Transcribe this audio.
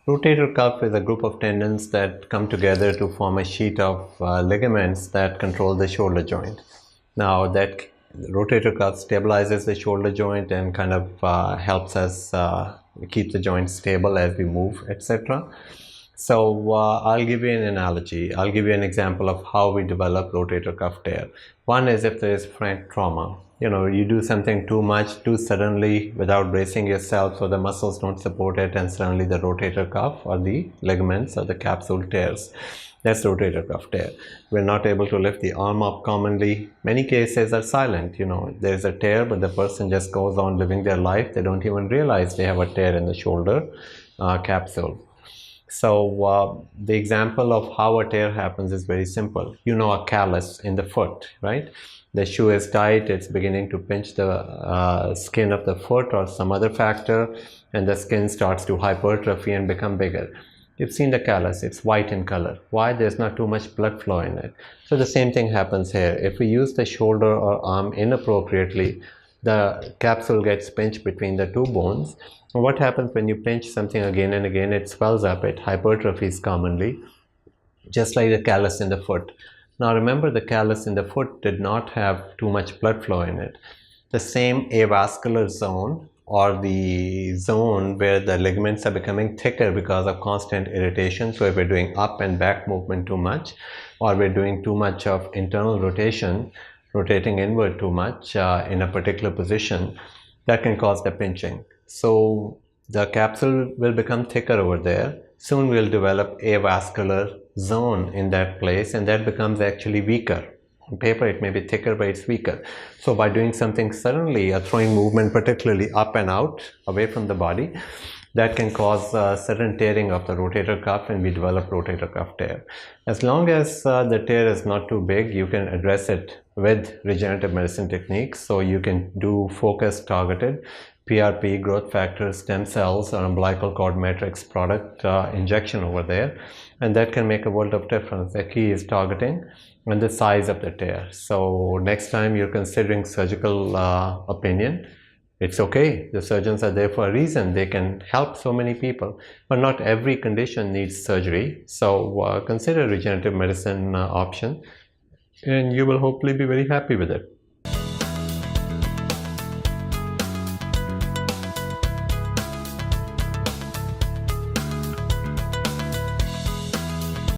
Rotator cuff is a group of tendons that come together to form a sheet of ligaments that control the shoulder joint. Now that rotator cuff stabilizes the shoulder joint and kind of helps us keep the joint stable as we move, etc. So I'll give you an analogy. I'll give you an example of how we develop rotator cuff tear. One is if there is frank trauma. You do something too much, too suddenly, without bracing yourself, so the muscles don't support it, and suddenly the rotator cuff or the ligaments or the capsule tears. That's rotator cuff tear. We're not able to lift the arm up commonly. Many cases are silent. There's a tear, but the person just goes on living their life. They don't even realize they have a tear in the shoulder capsule. So the example of how a tear happens is very simple. A callus in the foot, right? The shoe is tight, it's beginning to pinch the skin of the foot or some other factor, and the skin starts to hypertrophy and become bigger. You've seen the callus, it's white in color. Why? There's not too much blood flow in it. So the same thing happens here. If we use the shoulder or arm inappropriately, the capsule gets pinched between the two bones. And what happens when you pinch something again and again? It swells up, it hypertrophies commonly, just like the callus in the foot. Now remember, the callus in the foot did not have too much blood flow in it. The same avascular zone, or the zone where the ligaments are becoming thicker because of constant irritation. So if we're doing up and back movement too much, or we're doing too much of internal rotation, rotating inward too much in a particular position, that can cause the pinching. So the capsule will become thicker over there. Soon we'll develop avascular zone in that place, and that becomes actually weaker. On paper it may be thicker, but it's weaker. So by doing something suddenly, a throwing movement, particularly up and out away from the body, that can cause sudden tearing of the rotator cuff, and we develop rotator cuff tear. As long as the tear is not too big, you can address it with regenerative medicine techniques. So you can do focused targeted PRP, growth factor, stem cells, or umbilical cord matrix product injection over there, and that can make a world of difference. The key is targeting and the size of the tear. So next time you're considering surgical opinion, it's okay. The surgeons are there for a reason. They can help so many people, but not every condition needs surgery. So consider regenerative medicine option, and you will hopefully be very happy with it.